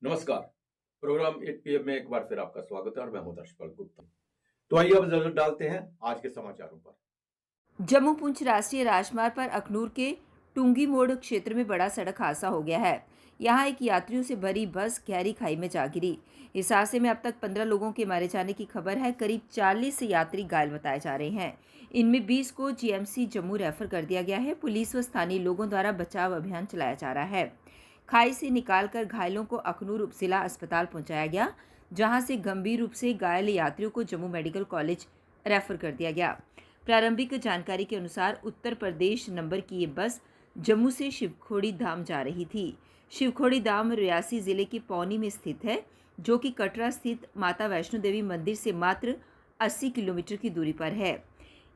नमस्कार। Programme 8 PM में एक बार फिर आपका स्वागत है और मैं हूं दर्शपाल गुप्ता। तो आइए अब नजर डालते हैं आज के समाचारों पर। जम्मू पुंछ राष्ट्रीय राजमार्ग पर अखनूर के टुंगी मोड़ क्षेत्र में बड़ा सड़क हादसा हो गया है। यहां एक यात्रियों से भरी बस गहरी खाई में जा गिरी। इस हादसे में अब तक 15 लोगों के मारे जाने की खबर है। करीब 40 यात्री घायल बताए जा रहे हैं। इनमें 20 को जीएमसी जम्मू रेफर कर दिया गया है। पुलिस व स्थानीय लोगों द्वारा बचाव अभियान चलाया जा रहा है। खाई से निकालकर घायलों को अखनूर उपजिला अस्पताल पहुंचाया गया, जहां से गंभीर रूप से घायल यात्रियों को जम्मू मेडिकल कॉलेज रेफर कर दिया गया। प्रारंभिक जानकारी के अनुसार उत्तर प्रदेश नंबर की ये बस जम्मू से शिवखोड़ी धाम जा रही थी। शिवखोड़ी धाम रियासी जिले के पौनी में स्थित है, जो कि कटरा स्थित माता वैष्णो देवी मंदिर से मात्र 80 किलोमीटर की दूरी पर है।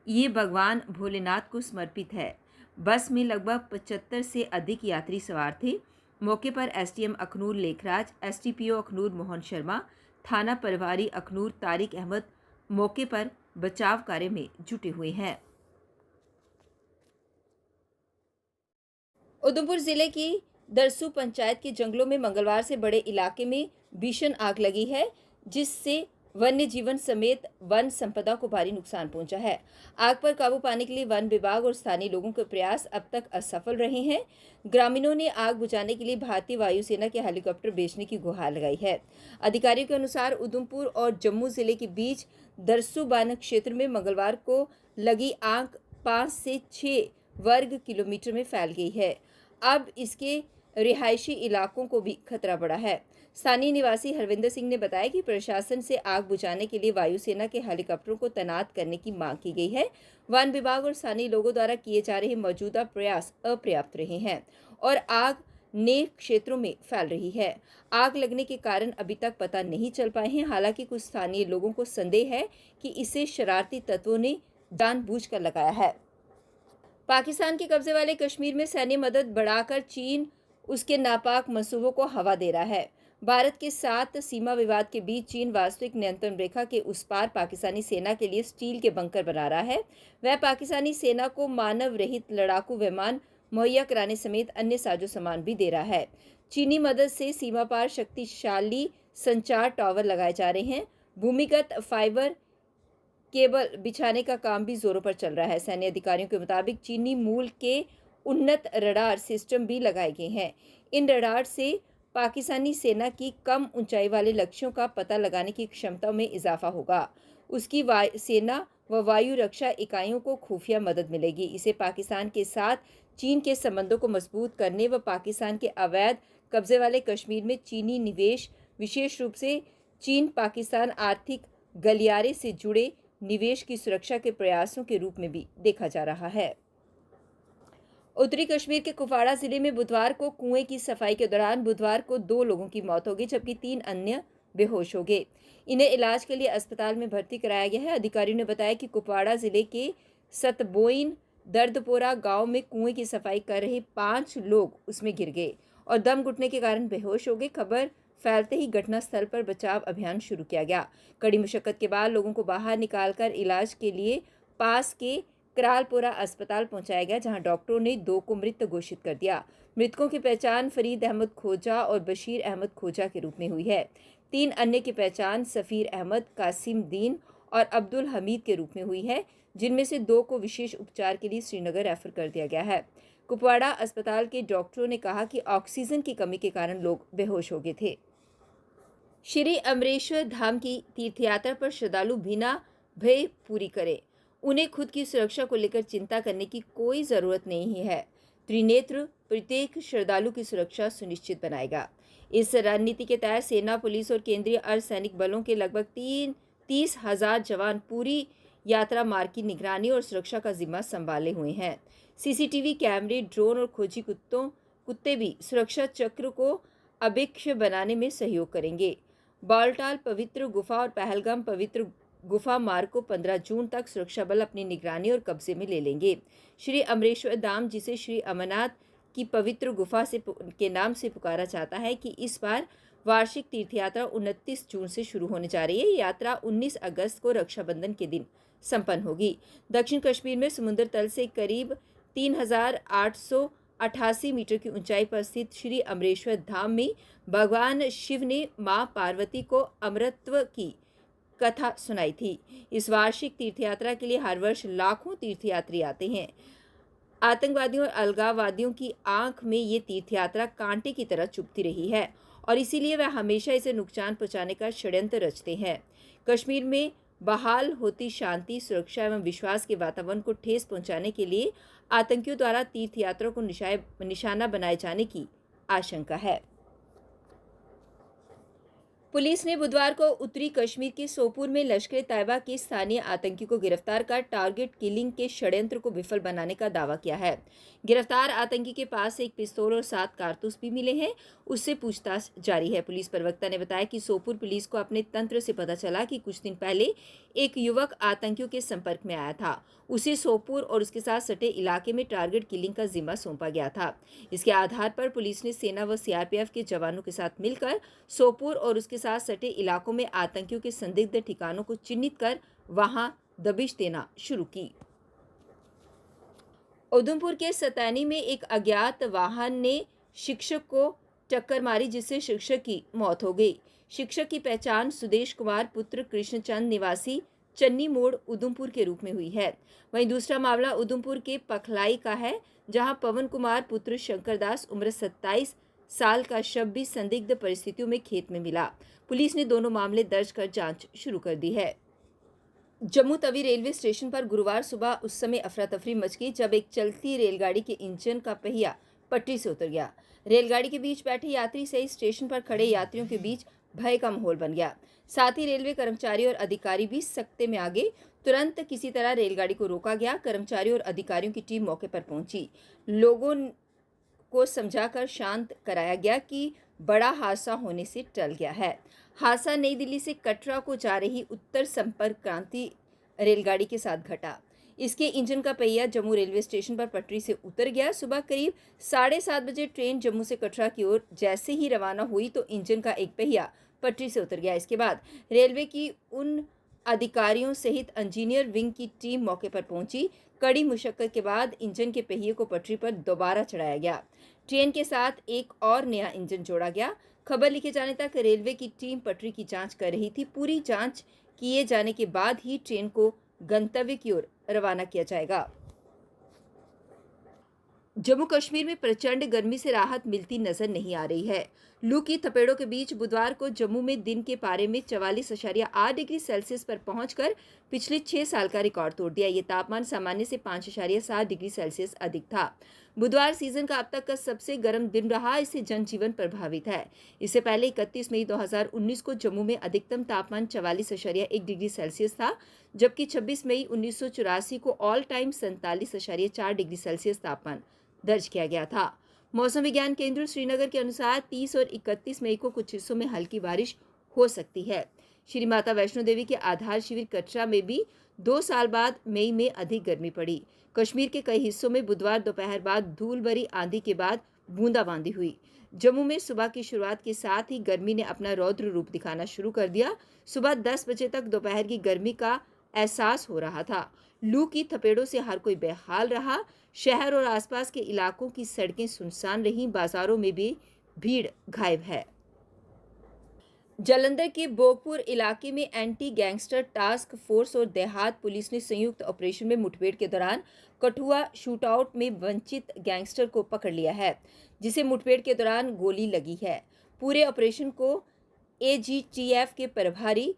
ये भगवान भोलेनाथ को समर्पित है। बस में लगभग 75 से अधिक यात्री सवार थे। मौके पर एसडीएम अखनूर लेखराज, एसडीपीओ अखनूर मोहन शर्मा, थाना प्रभारी अखनूर तारिक अहमद मौके पर बचाव कार्य में जुटे हुए हैं। उधमपुर जिले की दरसू पंचायत के जंगलों में मंगलवार से बड़े इलाके में भीषण आग लगी है, जिससे वन्य जीवन समेत वन संपदा को भारी नुकसान पहुंचा है। आग पर काबू पाने के लिए वन विभाग और स्थानीय लोगों के प्रयास अब तक असफल रहे हैं। ग्रामीणों ने आग बुझाने के लिए भारतीय वायुसेना के हेलीकॉप्टर भेजने की गुहार लगाई है। अधिकारियों के अनुसार उधमपुर और जम्मू जिले के बीच दरसू वन क्षेत्र में मंगलवार को लगी आग 5 से 6 वर्ग किलोमीटर में फैल गई है। अब इसके रिहायशी इलाकों को भी खतरा बढ़ा है। स्थानीय निवासी हरविंदर सिंह ने बताया कि प्रशासन से आग बुझाने के लिए वायुसेना के हेलीकॉप्टरों को तैनात करने की मांग की गई है। वन विभाग और स्थानीय लोगों द्वारा किए जा रहे मौजूदा प्रयास अपर्याप्त रहे हैं और आग नए क्षेत्रों में फैल रही है। आग लगने के कारण अभी तक पता नहीं चल पाए हैं। हालांकि कुछ स्थानीय लोगों को संदेह है कि इसे शरारती तत्वों ने जानबूझकर लगाया है। पाकिस्तान के कब्जे वाले कश्मीर में सैन्य मदद बढ़ाकर चीन उसके नापाक मंसूबों को हवा दे रहा है। भारत के साथ सीमा विवाद के बीच चीन वास्तविक नियंत्रण रेखा के उस पार पाकिस्तानी सेना के लिए स्टील के बंकर बना रहा है। वह पाकिस्तानी सेना को मानव रहित लड़ाकू विमान मुहैया कराने समेत अन्य साजो सामान भी दे रहा है। चीनी मदद से सीमा पार शक्तिशाली संचार टावर लगाए जा रहे हैं। भूमिगत फाइबर केबल बिछाने का काम भी जोरों पर चल रहा है। सैन्य अधिकारियों के मुताबिक चीनी मूल के उन्नत रडार सिस्टम भी लगाए गए हैं। इन रडार से पाकिस्तानी सेना की कम ऊंचाई वाले लक्ष्यों का पता लगाने की क्षमता में इजाफा होगा। उसकी सेना व वायु रक्षा इकाइयों को खुफिया मदद मिलेगी। इसे पाकिस्तान के साथ चीन के संबंधों को मजबूत करने व पाकिस्तान के अवैध कब्जे वाले कश्मीर में चीनी निवेश, विशेष रूप से चीन पाकिस्तान आर्थिक गलियारे से जुड़े निवेश की सुरक्षा के प्रयासों के रूप में भी देखा जा रहा है। उत्तरी कश्मीर के कुपवाड़ा जिले में बुधवार को कुएं की सफाई के दौरान बुधवार को 2 लोगों की मौत हो गई, जबकि 3 अन्य बेहोश हो गए। इन्हें इलाज के लिए अस्पताल में भर्ती कराया गया है। अधिकारियों ने बताया कि कुपवाड़ा जिले के सतबोइन दर्दपोरा गांव में कुएं की सफाई कर रहे 5 लोग उसमें गिर गए और दम घुटने के कारण बेहोश हो गए। खबर फैलते ही घटनास्थल पर बचाव अभियान शुरू किया गया। कड़ी मुशक्कत के बाद लोगों को बाहर निकालकर इलाज के लिए पास के करालपुरा अस्पताल पहुंचाया गया, जहां डॉक्टरों ने 2 को मृत घोषित कर दिया। मृतकों की पहचान फरीद अहमद खोजा और बशीर अहमद खोजा के रूप में हुई है। 3 अन्य की पहचान सफ़ीर अहमद, कासिम दीन और अब्दुल हमीद के रूप में हुई है, जिनमें से 2 को विशेष उपचार के लिए श्रीनगर रेफर कर दिया गया है। कुपवाड़ा अस्पताल के डॉक्टरों ने कहा कि ऑक्सीजन की कमी के कारण लोग बेहोश हो गए थे। श्री अमरेश्वर धाम की तीर्थयात्रा पर श्रद्धालु बिना भय पूरी करें। उन्हें खुद की सुरक्षा को लेकर चिंता करने की कोई ज़रूरत नहीं है। त्रिनेत्र प्रत्येक श्रद्धालु की सुरक्षा सुनिश्चित बनाएगा। इस रणनीति के तहत सेना, पुलिस और केंद्रीय अर्धसैनिक बलों के लगभग 30,000 जवान पूरी यात्रा मार्ग की निगरानी और सुरक्षा का जिम्मा संभाले हुए हैं। सीसीटीवी कैमरे, ड्रोन और खोजी कुत्ते भी सुरक्षा चक्र को अभिक्ष बनाने में सहयोग करेंगे। बालटाल पवित्र गुफा और पहलगाम पवित्र गुफा मार्ग को 15 जून तक सुरक्षा बल अपनी निगरानी और कब्जे में ले लेंगे। श्री अमरेश्वर धाम, जिसे श्री अमरनाथ की पवित्र गुफा के नाम से पुकारा जाता है, कि इस बार वार्षिक तीर्थयात्रा 29 जून से शुरू होने जा रही है। यात्रा 19 अगस्त को रक्षाबंधन के दिन संपन्न होगी। दक्षिण कश्मीर में समुद्र तल से करीब 3,800 88 मीटर की ऊंचाई पर स्थित श्री अमरेश्वर धाम में भगवान शिव ने मां पार्वती को अमरत्व की कथा सुनाई थी। इस वार्षिक तीर्थयात्रा के लिए हर वर्ष लाखों तीर्थयात्री आते हैं। आतंकवादियों और अलगाववादियों की आंख में ये तीर्थयात्रा कांटे की तरह चुभती रही है और इसीलिए वह हमेशा इसे नुकसान पहुंचाने का षड्यंत्र रचते हैं। कश्मीर में बहाल होती शांति, सुरक्षा एवं विश्वास के वातावरण को ठेस पहुंचाने के लिए आतंकियों द्वारा तीर्थयात्रा को निशाना बनाए जाने की आशंका है। पुलिस ने बुधवार को उत्तरी कश्मीर के सोपुर में लश्कर-ए-तैयबा के स्थानीय आतंकी को गिरफ्तार कर टारगेट किलिंग के षड्यंत्र को विफल बनाने का दावा किया है। गिरफ्तार आतंकी के पास से एक पिस्तौल और 7 कारतूस भी मिले हैं। उससे पूछताछ जारी है। पुलिस प्रवक्ता ने बताया कि सोपुर पुलिस को अपने तंत्र से पता चला कि कुछ दिन पहले एक युवक आतंकियों के संपर्क में आया था। उसे सोपुर और उसके साथ सटे इलाके में टारगेट किलिंग का जिम्मा सौंपा गया था। इसके आधार पर पुलिस ने सेना व सीआरपीएफ के जवानों के साथ मिलकर सोपुर और उसके साथ सटे इलाकों में आतंकियों के संदिग्ध ठिकानों को चिन्हित कर वहां दबिश देना शुरू की। उधमपुर के सतैनी में एक अज्ञात वाहन ने शिक्षक को टक्कर मारी, जिससे शिक्षक की मौत हो गई। शिक्षक की पहचान सुदेश कुमार पुत्र कृष्णचंद निवासी चन्नी मोड़ उधमपुर के रूप में हुई है। वहीं दूसरा मामला उधमपुर के पखलाई का है, जहां पवन कुमार पुत्र शंकरदास उम्र 27 साल का शव भी संदिग्ध परिस्थितियों में खेत में मिला। पुलिस ने दोनों मामले दर्ज कर जांच शुरू कर दी है। जम्मू तवी रेलवे स्टेशन पर गुरुवार सुबह उस समय अफरा तफरी मच गई जब एक चलती रेलगाड़ी के इंजन का पहिया पटरी से उतर गया। रेलगाड़ी के बीच बैठे यात्री सहित स्टेशन पर खड़े यात्रियों के बीच भय का माहौल बन गया। साथ ही रेलवे कर्मचारी और अधिकारी भी सकते में आ गए। तुरंत किसी तरह रेलगाड़ी को रोका गया। कर्मचारियों और अधिकारियों की टीम मौके पर पहुंची। लोगों को समझाकर शांत कराया गया कि बड़ा हादसा होने से टल गया है। हादसा नई दिल्ली से कटरा को जा रही उत्तर संपर्क क्रांति रेलगाड़ी के साथ घटा। इसके इंजन का पहिया जम्मू रेलवे स्टेशन पर पटरी से उतर गया। सुबह करीब 7:30 बजे ट्रेन जम्मू से कटरा की ओर जैसे ही रवाना हुई तो इंजन का एक पहिया पटरी से उतर गया। इसके बाद रेलवे की उन अधिकारियों सहित इंजीनियर विंग की टीम मौके पर पहुंची। कड़ी मुशक्कत के बाद इंजन के पहिए को पटरी पर दोबारा चढ़ाया गया। ट्रेन के साथ एक और नया इंजन जोड़ा गया। खबर लिखे जाने तक रेलवे की टीम पटरी की जांच कर रही थी। पूरी जांच किए जाने के बाद ही ट्रेन को गंतव्य की ओर रवाना किया जाएगा। जम्मू कश्मीर में प्रचंड गर्मी से राहत मिलती नजर नहीं आ रही है। लू की थपेड़ों के बीच बुधवार को जम्मू में दिन के पारे में 44.8 डिग्री सेल्सियस पर पहुंचकर पिछले 6 साल का रिकॉर्ड तोड़ दिया। ये तापमान सामान्य से 5.7 डिग्री सेल्सियस अधिक था। बुधवार सीजन का अब तक का सबसे गर्म दिन रहा। इससे जनजीवन प्रभावित है। इससे पहले 31 मई 2019 को जम्मू में अधिकतम तापमान 44.1 डिग्री सेल्सियस था, जबकि 26 मई 1984 को ऑल टाइम 47.4 डिग्री सेल्सियस तापमान दर्ज किया गया था। मौसम विज्ञान केंद्र श्रीनगर के अनुसार 30 और 31 मई को कुछ हिस्सों में हल्की बारिश हो सकती है। श्री माता वैष्णो देवी के आधार शिविर कटरा में भी 2 साल बाद मई में अधिक गर्मी पड़ी। कश्मीर के कई हिस्सों में बुधवार दोपहर बाद धूल भरी आंधी के बाद बूंदाबांदी हुई। जम्मू में सुबह की शुरुआत के साथ ही गर्मी ने अपना रौद्र रूप दिखाना शुरू कर दिया। सुबह 10 बजे तक दोपहर की गर्मी का एहसास हो रहा था। लू की थपेड़ों से हर कोई बेहाल रहा। शहर और आसपास के इलाकों की सड़कें सुनसान रहीं। बाजारों में भी भीड़ गायब है। जालंधर के भोगपुर इलाके में एंटी गैंगस्टर टास्क फोर्स और देहात पुलिस ने संयुक्त ऑपरेशन में मुठभेड़ के दौरान कठुआ शूटआउट में वंचित गैंगस्टर को पकड़ लिया है, जिसे मुठभेड़ के दौरान गोली लगी है। पूरे ऑपरेशन को एजीटीएफ के प्रभारी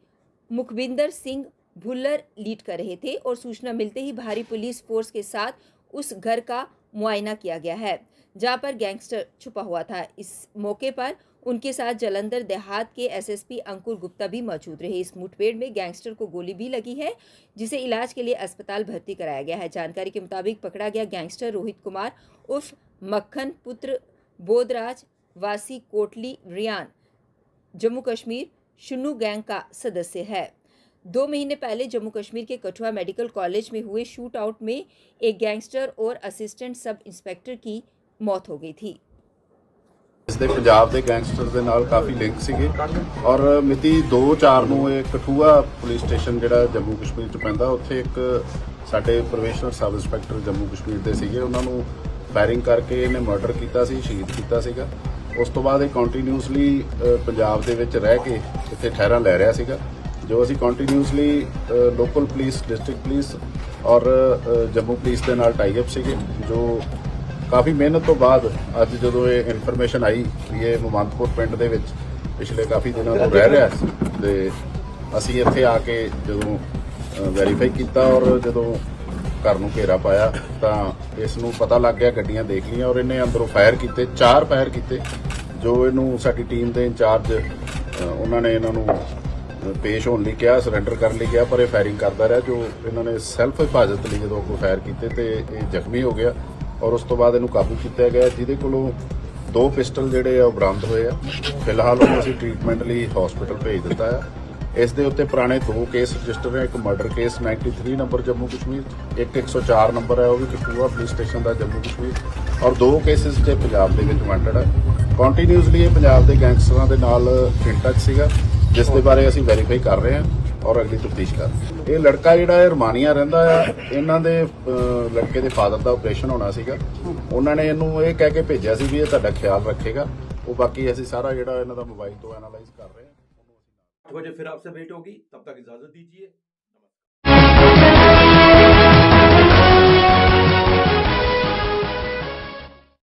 मुखबिंदर सिंह भुल्लर लीड कर रहे थे और सूचना मिलते ही भारी पुलिस फोर्स के साथ उस घर का मुआयना किया गया है जहां पर गैंगस्टर छुपा हुआ था। इस मौके पर उनके साथ जालंधर देहात के एसएसपी अंकुर गुप्ता भी मौजूद रहे। इस मुठभेड़ में गैंगस्टर को गोली भी लगी है, जिसे इलाज के लिए अस्पताल भर्ती कराया गया है। जानकारी के मुताबिक पकड़ा गया गैंगस्टर रोहित कुमार उर्फ मक्खन पुत्र बोधराज वासी कोटली रियान जम्मू कश्मीर शुन्नू गैंग का सदस्य है। 2 महीने पहले जम्मू कश्मीर के कठुआ मेडिकल कॉलेज में हुए शूट आउट में एक गैंगस्टर और असिस्टेंट सब इंस्पेक्टर की मौत हो गई थी। इसਦੇ ਪੰਜਾਬ ਦੇ ਗੈਂਗਸਟਰ ਦੇ ਨਾਲ ਕਾਫੀ ਲਿੰਕ ਸੀਗੇ ਔਰ ਮਿਤੀ 2/4 ਨੂੰ ਇਹ ਕਠੂਆ ਪੁਲਿਸ ਸਟੇਸ਼ਨ ਜਿਹੜਾ ਜੰਮੂ ਕਸ਼ਮੀਰ ਚ ਪੈਂਦਾ ਉੱਥੇ ਇੱਕ ਸਾਡੇ ਪ੍ਰੋਬੇਸ਼ਨਰ ਸਬ ਇੰਸਪੈਕਟਰ ਜੰਮੂ ਕਸ਼ਮੀਰ ਦੇ ਸੀਗੇ, ਉਹਨਾਂ ਨੂੰ ਫਾਇਰਿੰਗ ਕਰਕੇ ਇਹਨੇ ਮਰਡਰ ਕੀਤਾ ਸੀ, ਸ਼ਹੀਦ ਕੀਤਾ ਸੀਗਾ। ਉਸ ਤੋਂ ਬਾਅਦ ਇਹ ਕੰਟੀਨਿਊਸਲੀ ਪੰਜਾਬ ਦੇ ਵਿੱਚ ਰਹਿ ਕੇ ਇੱਥੇ ਠਹਿਰਾਂ ਲੈ ਰਿਹਾ ਸੀਗਾ। ਜੋ ਅਸੀਂ continuously local police, district police ਔਰ ਜੰਮੂ ਪੁਲਿਸ ਦੇ ਨਾਲ ਟਾਈ ਅਪ ਸੀਗੇ। ਜੋ ਕਾਫੀ ਮਿਹਨਤ ਤੋਂ ਬਾਅਦ ਅੱਜ ਜਦੋਂ ਇਹ ਇਨਫੋਰਮੇਸ਼ਨ ਆਈ ਵੀ ਇਹ ਮੁਹੰਮਦਪੁਰ ਪਿੰਡ ਦੇ ਵਿੱਚ ਪਿਛਲੇ ਕਾਫੀ ਦਿਨਾਂ ਤੋਂ ਰਹਿ ਰਿਹਾ ਸੀ ਤੇ ਅਸੀਂ ਇੱਥੇ ਆ ਕੇ ਜਦੋਂ ਵੈਰੀਫਾਈ ਕੀਤਾ ਔਰ ਜਦੋਂ ਘਰ ਨੂੰ ਘੇਰਾ ਪਾਇਆ ਤਾਂ ਇਸ ਨੂੰ ਪਤਾ ਲੱਗ ਗਿਆ, ਗੱਡੀਆਂ ਦੇਖ ਲਈਆਂ ਔਰ ਇਹਨੇ ਅੰਦਰੋਂ ਫਾਇਰ ਕੀਤੇ, 4 ਫਾਇਰ ਕੀਤੇ। ਜੋ ਇਹਨੂੰ ਸਾਡੀ ਟੀਮ ਦੇ ਇੰਚਾਰਜ ਉਹਨਾਂ ਨੇ ਇਹਨਾਂ ਨੂੰ ਪੇਸ਼ ਹੋਣ ਲਈ ਕਿਹਾ, ਸਰੈਂਡਰ ਕਰਨ ਲਈ ਕਿਹਾ, ਪਰ ਇਹ ਫਾਇਰਿੰਗ ਕਰਦਾ ਰਿਹਾ। ਜੋ ਇਹਨਾਂ ਨੇ ਸੈਲਫ ਹਿਫਾਜ਼ਤ ਲਈ ਜਦੋਂ ਕੋਈ ਫਾਇਰ ਕੀਤੇ ਤੇ ਇਹ ਜ਼ਖਮੀ ਹੋ ਗਿਆ ਔਰ ਉਸ ਤੋਂ ਬਾਅਦ ਇਹਨੂੰ ਕਾਬੂ ਕੀਤਾ ਗਿਆ, ਜਿਹਦੇ ਕੋਲੋਂ 2 ਪਿਸਟਲ ਜਿਹੜੇ ਆ ਉਹ ਬਰਾਮਦ ਹੋਏ ਆ। ਫਿਲਹਾਲ ਉਹਨੂੰ ਅਸੀਂ ਟ੍ਰੀਟਮੈਂਟ ਲਈ ਹਸਪੀਟਲ ਭੇਜ ਦਿੱਤਾ ਆ। ਇਸ ਦੇ ਉੱਤੇ ਪੁਰਾਣੇ 2 ਕੇਸ ਰਜਿਸਟਰ ਹੈ। ਇੱਕ murder case 93 number Jammu Kashmir, ਇੱਕ 104 ਨੰਬਰ ਹੈ ਉਹ ਵੀ ਕਠੂਆ ਪੁਲਿਸ ਸਟੇਸ਼ਨ ਦਾ ਜੰਮੂ ਕਸ਼ਮੀਰ, ਔਰ 2 ਕੇਸਿਸ 'ਚ ਪੰਜਾਬ ਦੇ ਵਿੱਚ ਵਾਂਟਡ ਹੈ। ਕੰਟੀਨਿਊਸਲੀ ਇਹ ਪੰਜਾਬ ਦੇ ਗੈਂਗਸਟਰਾਂ ਦੇ ਨਾਲ ਇਨ ਟੱਚ ਸੀਗਾ, ਜਿਸ ਦੇ ਬਾਰੇ ਅਸੀਂ ਵੈਰੀਫਾਈ ਕਰ ਰਹੇ ਹਾਂ ਔਰ ਅਗਲੀ ਤਫਤੀਸ਼ ਕਰ ਰਹੇ ਹਾਂ। ਇਹ ਲੜਕਾ ਜਿਹੜਾ ਹੈ ਰਮਾਨੀਆ ਰਹਿੰਦਾ ਆ। ਇਹਨਾਂ ਦੇ ਲੜਕੇ ਦੇ ਫਾਦਰ ਦਾ ਆਪਰੇਸ਼ਨ ਹੋਣਾ ਸੀਗਾ। ਉਹਨਾਂ ਨੇ ਇਹਨੂੰ ਇਹ ਕਹਿ ਕੇ ਭੇਜਿਆ ਸੀ ਵੀ ਇਹ ਤੁਹਾਡਾ ਖਿਆਲ ਰੱਖੇਗਾ। ਉਹ ਬਾਕੀ ਅਸੀਂ ਸਾਰਾ ਜਿਹੜਾ ਇਹਨਾਂ ਦਾ ਮੋਬਾਈਲ ਤੋਂ ਐਨਾਲਾਈਜ਼ ਕਰ ਰਹੇ ਹਾਂ। 8 बजे फिर आपसे भेंट होगी, तब तक इजाजत दीजिए।